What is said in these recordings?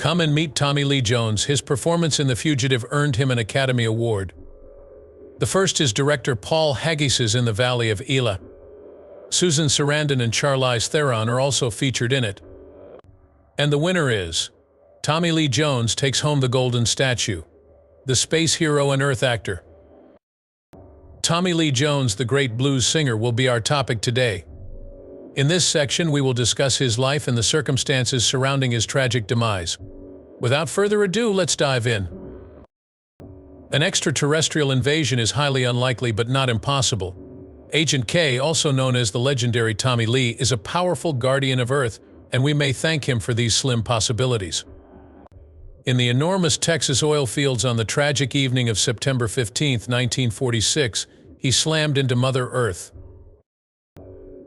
Come and meet Tommy Lee Jones. His performance in The Fugitive earned him an Academy Award. The first is director Paul Haggis's In the Valley of Elah. Susan Sarandon and Charlize Theron are also featured in it. And the winner is Tommy Lee Jones takes home the Golden Statue, the space hero and Earth actor. Tommy Lee Jones, the great blues singer, will be our topic today. In this section, we will discuss his life and the circumstances surrounding his tragic demise. Without further ado, let's dive in. An extraterrestrial invasion is highly unlikely but not impossible. Agent K, also known as the legendary Tommy Lee, is a powerful guardian of Earth, and we may thank him for these slim possibilities. In the enormous Texas oil fields on the tragic evening of September 15, 1946, he slammed into Mother Earth.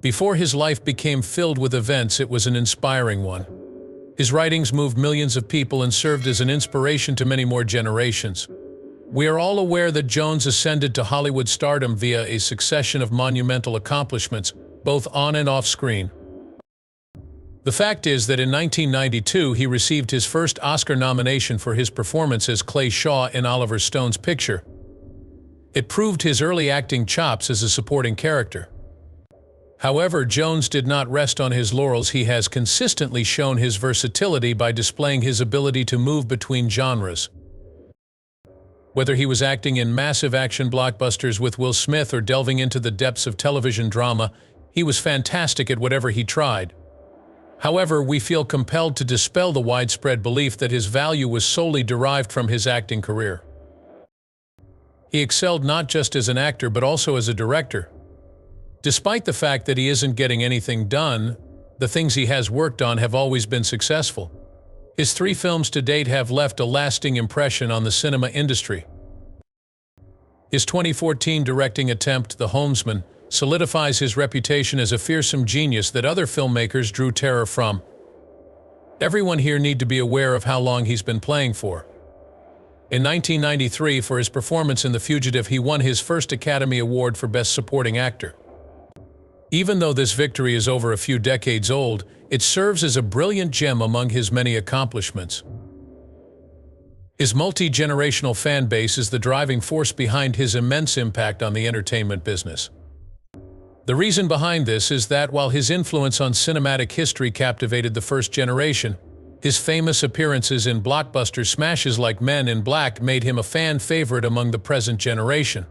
Before his life became filled with events, it was an inspiring one. His writings moved millions of people and served as an inspiration to many more generations. We are all aware that Jones ascended to Hollywood stardom via a succession of monumental accomplishments, both on and off screen. The fact is that in 1992 he received his first Oscar nomination for his performance as Clay Shaw in Oliver Stone's picture. It proved his early acting chops as a supporting character. However, Jones did not rest on his laurels. He has consistently shown his versatility by displaying his ability to move between genres. Whether he was acting in massive action blockbusters with Will Smith or delving into the depths of television drama, he was fantastic at whatever he tried. However, we feel compelled to dispel the widespread belief that his value was solely derived from his acting career. He excelled not just as an actor but also as a director. Despite the fact that he isn't getting anything done, the things he has worked on have always been successful. His 3 films to date have left a lasting impression on the cinema industry. His 2014 directing attempt, The Homesman, solidifies his reputation as a fearsome genius that other filmmakers drew terror from. Everyone here need to be aware of how long he's been playing for. In 1993, for his performance in The Fugitive, he won his first Academy Award for Best Supporting Actor. Even though this victory is over a few decades old, it serves as a brilliant gem among his many accomplishments. His multi-generational fan base is the driving force behind his immense impact on the entertainment business. The reason behind this is that while his influence on cinematic history captivated the first generation, his famous appearances in blockbuster smashes like Men in Black made him a fan favorite among the present generation.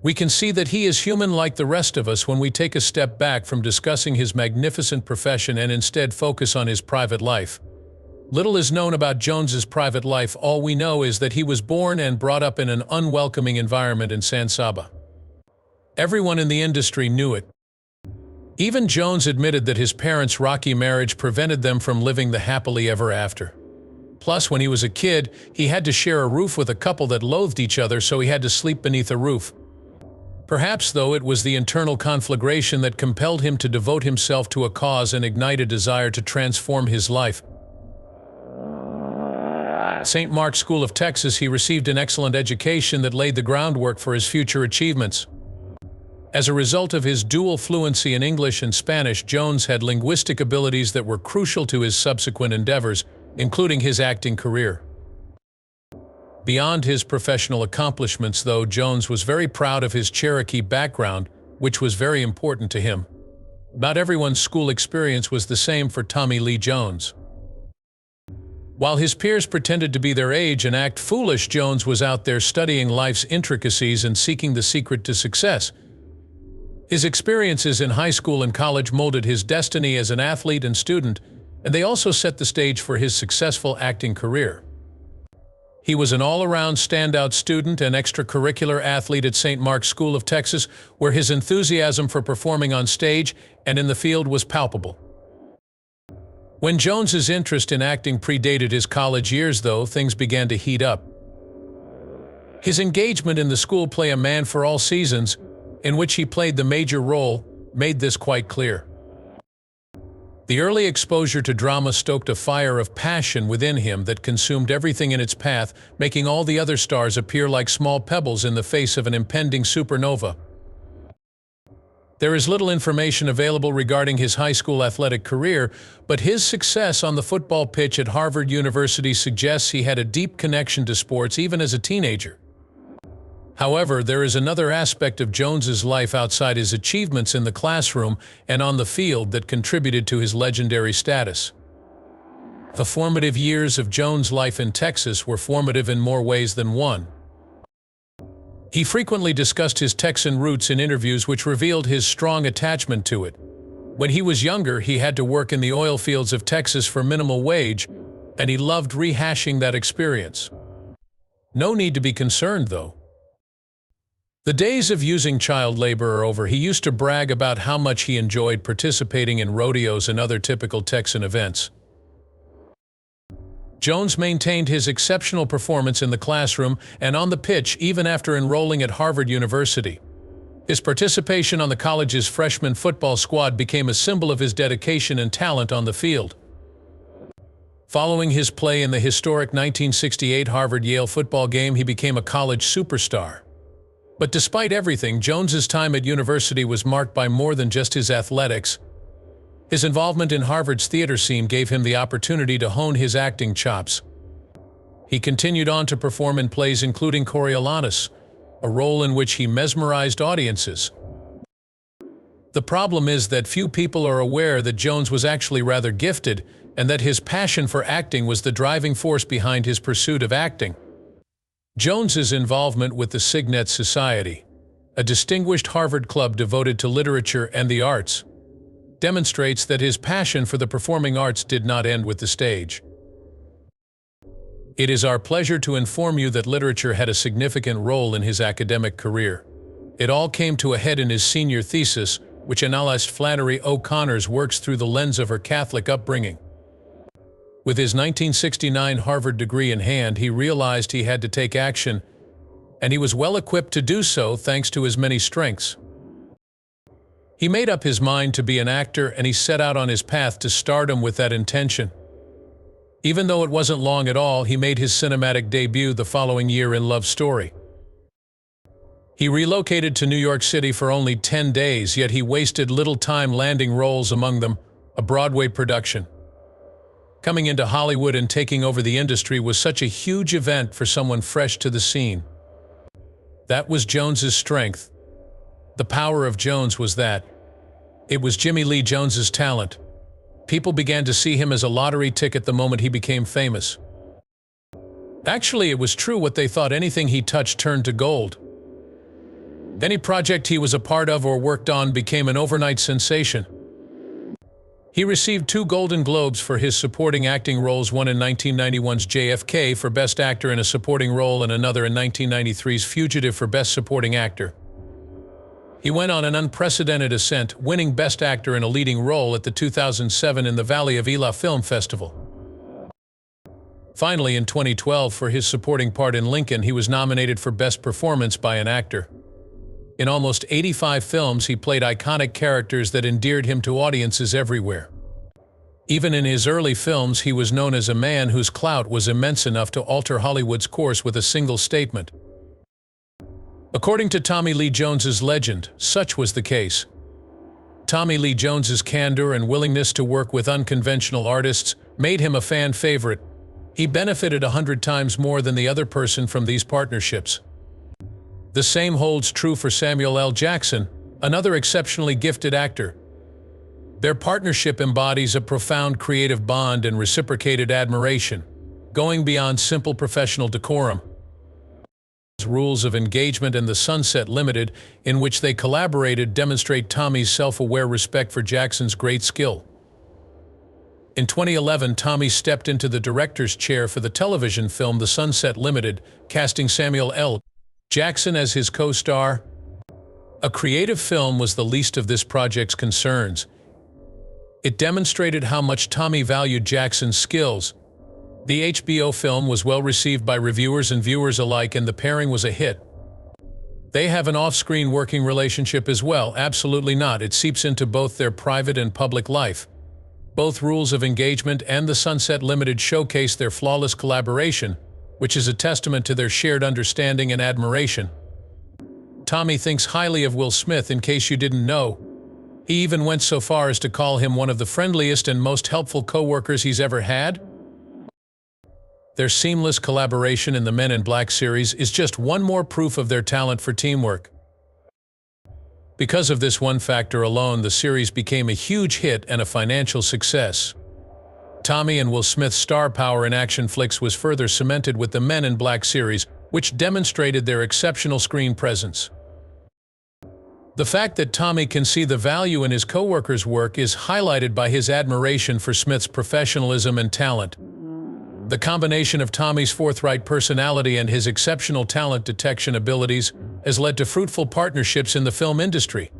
We can see that he is human like the rest of us when we take a step back from discussing his magnificent profession and instead focus on his private life. Little is known about Jones's private life. All we know is that he was born and brought up in an unwelcoming environment in San Saba. Everyone in the industry knew it. Even Jones admitted that his parents' rocky marriage prevented them from living the happily ever after. Plus, when he was a kid, he had to share a roof with a couple that loathed each other, so he had to sleep beneath a roof. Perhaps, though, it was the internal conflagration that compelled him to devote himself to a cause and ignite a desire to transform his life. At St. Mark's School of Texas, he received an excellent education that laid the groundwork for his future achievements. As a result of his dual fluency in English and Spanish, Jones had linguistic abilities that were crucial to his subsequent endeavors, including his acting career. Beyond his professional accomplishments, though, Jones was very proud of his Cherokee background, which was very important to him. Not everyone's school experience was the same for Tommy Lee Jones. While his peers pretended to be their age and act foolish, Jones was out there studying life's intricacies and seeking the secret to success. His experiences in high school and college molded his destiny as an athlete and student, and they also set the stage for his successful acting career. He was an all-around standout student and extracurricular athlete at St. Mark's School of Texas, where his enthusiasm for performing on stage and in the field was palpable. When Jones's interest in acting predated his college years, though, things began to heat up. His engagement in the school play A Man for All Seasons, in which he played the major role, made this quite clear. The early exposure to drama stoked a fire of passion within him that consumed everything in its path, making all the other stars appear like small pebbles in the face of an impending supernova. There is little information available regarding his high school athletic career, but his success on the football pitch at Harvard University suggests he had a deep connection to sports even as a teenager. However, there is another aspect of Jones's life outside his achievements in the classroom and on the field that contributed to his legendary status. The formative years of Jones' life in Texas were formative in more ways than one. He frequently discussed his Texan roots in interviews, which revealed his strong attachment to it. When he was younger, he had to work in the oil fields of Texas for minimal wage, and he loved rehashing that experience. No need to be concerned, though. The days of using child labor are over. He used to brag about how much he enjoyed participating in rodeos and other typical Texan events. Jones maintained his exceptional performance in the classroom and on the pitch even after enrolling at Harvard University. His participation on the college's freshman football squad became a symbol of his dedication and talent on the field. Following his play in the historic 1968 Harvard-Yale football game, he became a college superstar. But despite everything, Jones's time at university was marked by more than just his athletics. His involvement in Harvard's theater scene gave him the opportunity to hone his acting chops. He continued on to perform in plays including Coriolanus, a role in which he mesmerized audiences. The problem is that few people are aware that Jones was actually rather gifted and that his passion for acting was the driving force behind his pursuit of acting. Jones's involvement with the Signet Society, a distinguished Harvard club devoted to literature and the arts, demonstrates that his passion for the performing arts did not end with the stage. It is our pleasure to inform you that literature had a significant role in his academic career. It all came to a head in his senior thesis, which analyzed Flannery O'Connor's works through the lens of her Catholic upbringing. With his 1969 Harvard degree in hand, he realized he had to take action, and he was well equipped to do so thanks to his many strengths. He made up his mind to be an actor, and he set out on his path to stardom with that intention. Even though it wasn't long at all, he made his cinematic debut the following year in Love Story. He relocated to New York City for only 10 days, yet he wasted little time landing roles, among them a Broadway production. Coming into Hollywood and taking over the industry was such a huge event for someone fresh to the scene. That was Jones's strength. The power of Jones was that it was Jimmy Lee Jones's talent. People began to see him as a lottery ticket the moment he became famous. Actually, it was true what they thought: anything he touched turned to gold. Any project he was a part of or worked on became an overnight sensation. He received 2 Golden Globes for his supporting acting roles, one in 1991's JFK for Best Actor in a Supporting Role and another in 1993's Fugitive for Best Supporting Actor. He went on an unprecedented ascent, winning Best Actor in a Leading Role at the 2007 In the Valley of Elah Film Festival. Finally, in 2012, for his supporting part in Lincoln, he was nominated for Best Performance by an Actor. In almost 85 films, he played iconic characters that endeared him to audiences everywhere. Even in his early films, he was known as a man whose clout was immense enough to alter Hollywood's course with a single statement. According to Tommy Lee Jones's legend, such was the case. Tommy Lee Jones's candor and willingness to work with unconventional artists made him a fan favorite. He benefited 100 times more than the other person from these partnerships. The same holds true for Samuel L. Jackson, another exceptionally gifted actor. Their partnership embodies a profound creative bond and reciprocated admiration, going beyond simple professional decorum. Rules of Engagement and The Sunset Limited, in which they collaborated, demonstrate Tommy's self-aware respect for Jackson's great skill. In 2011, Tommy stepped into the director's chair for the television film The Sunset Limited, casting Samuel L. Jackson as his co-star. A creative film was the least of this project's concerns. It demonstrated how much Tommy valued Jackson's skills. The HBO film was well received by reviewers and viewers alike, and the pairing was a hit. They have an off-screen working relationship as well? Absolutely not. It seeps into both their private and public life. Both Rules of Engagement and The Sunset Limited showcase their flawless collaboration, which is a testament to their shared understanding and admiration. Tommy thinks highly of Will Smith. In case you didn't know, He even went so far as to call him one of the friendliest and most helpful co-workers he's ever had. Their seamless collaboration in the Men in Black series is just one more proof of their talent for teamwork. Because of this one factor alone, the series became a huge hit and a financial success. Tommy and Will Smith's star power in action flicks was further cemented with the Men in Black series, which demonstrated their exceptional screen presence. The fact that Tommy can see the value in his co-workers' work is highlighted by his admiration for Smith's professionalism and talent. The combination of Tommy's forthright personality and his exceptional talent detection abilities has led to fruitful partnerships in the film industry.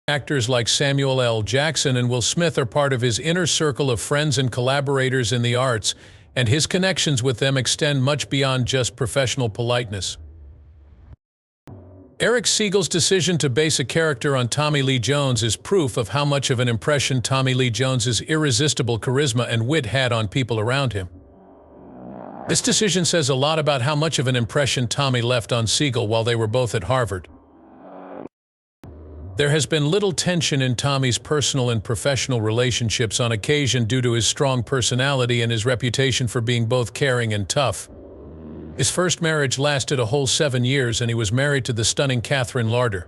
Actors like Samuel L. Jackson and Will Smith are part of his inner circle of friends and collaborators in the arts, and his connections with them extend much beyond just professional politeness. Eric Siegel's decision to base a character on Tommy Lee Jones is proof of how much of an impression Tommy Lee Jones's irresistible charisma and wit had on people around him. This decision says a lot about how much of an impression Tommy left on Siegel while they were both at Harvard. There has been little tension in Tommy's personal and professional relationships on occasion due to his strong personality and his reputation for being both caring and tough. His first marriage lasted a whole 7 years, and he was married to the stunning Catherine Larder.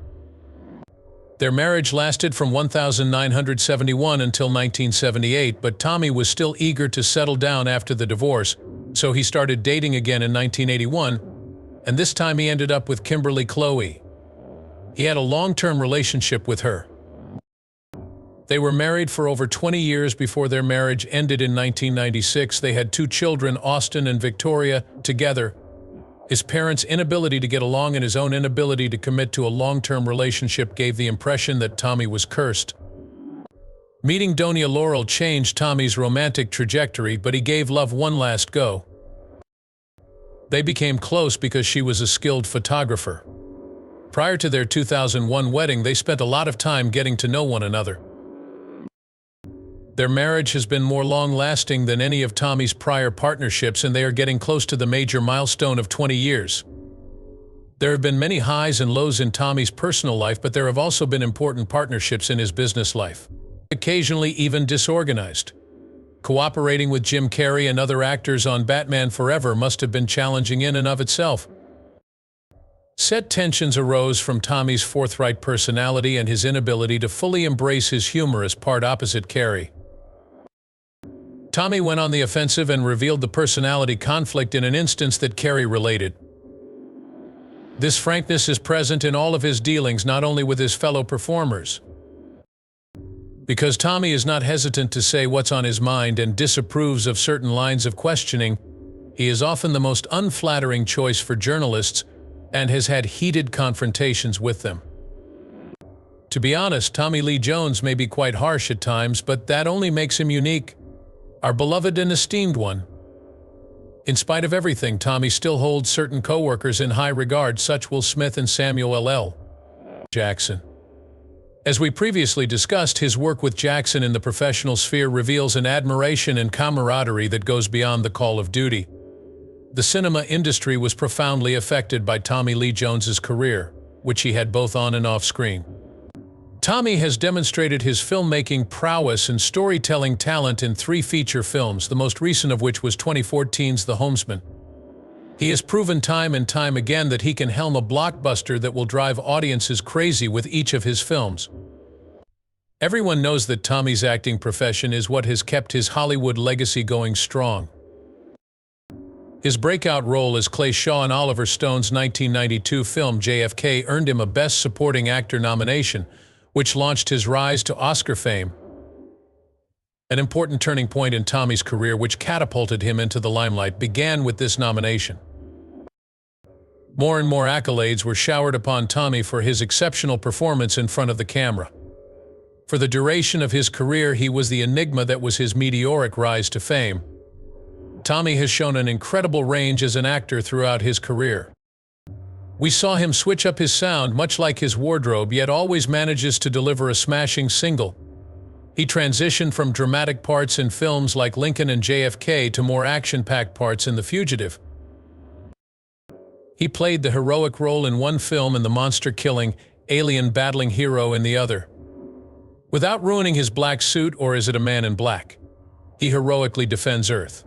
Their marriage lasted from 1971 until 1978, but Tommy was still eager to settle down after the divorce, so he started dating again in 1981, and this time he ended up with Kimberly Chloe. He had a long-term relationship with her. They were married for over 20 years before their marriage ended in 1996. They had 2 children, Austin and Victoria, together. His parents' inability to get along and his own inability to commit to a long-term relationship gave the impression that Tommy was cursed. Meeting Donia Laurel changed Tommy's romantic trajectory, but he gave love one last go. They became close because she was a skilled photographer. Prior to their 2001 wedding, they spent a lot of time getting to know one another. Their marriage has been more long-lasting than any of Tommy's prior partnerships, and they are getting close to the major milestone of 20 years. There have been many highs and lows in Tommy's personal life, but there have also been important partnerships in his business life. Occasionally even disorganized. Cooperating with Jim Carrey and other actors on Batman Forever must have been challenging in and of itself. Set tensions arose from Tommy's forthright personality and his inability to fully embrace his humorous part opposite Carrey. Tommy went on the offensive and revealed the personality conflict in an instance that Carrey related. This frankness is present in all of his dealings, not only with his fellow performers. Because Tommy is not hesitant to say what's on his mind and disapproves of certain lines of questioning, he is often the most unflattering choice for journalists and has had heated confrontations with them. To be honest, Tommy Lee Jones may be quite harsh at times, but that only makes him unique, our beloved and esteemed one. In spite of everything, Tommy still holds certain co-workers in high regard, such Will Smith and Samuel L. Jackson. As we previously discussed, his work with Jackson in the professional sphere reveals an admiration and camaraderie that goes beyond the call of duty. The cinema industry was profoundly affected by Tommy Lee Jones's career, which he had both on and off screen. Tommy has demonstrated his filmmaking prowess and storytelling talent in 3 feature films, the most recent of which was 2014's The Homesman. He has proven time and time again that he can helm a blockbuster that will drive audiences crazy with each of his films. Everyone knows that Tommy's acting profession is what has kept his Hollywood legacy going strong. His breakout role as Clay Shaw in Oliver Stone's 1992 film JFK earned him a Best Supporting Actor nomination, which launched his rise to Oscar fame. An important turning point in Tommy's career, which catapulted him into the limelight, began with this nomination. More and more accolades were showered upon Tommy for his exceptional performance in front of the camera. For the duration of his career, he was the enigma that was his meteoric rise to fame. Tommy has shown an incredible range as an actor throughout his career. We saw him switch up his sound much like his wardrobe, yet always manages to deliver a smashing single. He transitioned from dramatic parts in films like Lincoln and JFK to more action-packed parts in The Fugitive. He played the heroic role in one film and the monster-killing, alien-battling hero in the other. Without ruining his black suit, or is it a man in black? He heroically defends Earth.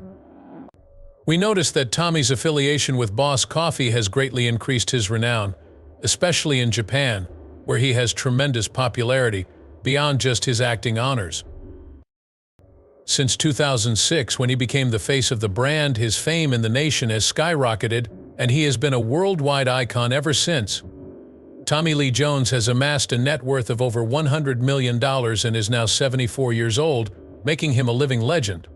We notice that Tommy's affiliation with Boss Coffee has greatly increased his renown, especially in Japan, where he has tremendous popularity beyond just his acting honors. Since 2006, when he became the face of the brand, his fame in the nation has skyrocketed, and he has been a worldwide icon ever since. Tommy Lee Jones has amassed a net worth of over $100 million and is now 74 years old, making him a living legend.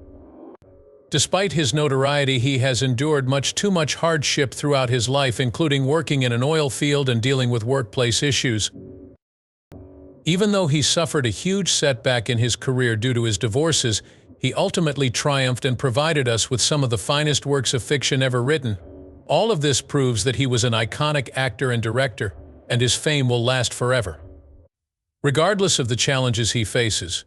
Despite his notoriety, he has endured too much hardship throughout his life, including working in an oil field and dealing with workplace issues. Even though he suffered a huge setback in his career due to his divorces, he ultimately triumphed and provided us with some of the finest works of fiction ever written. All of this proves that he was an iconic actor and director, and his fame will last forever. Regardless of the challenges he faces,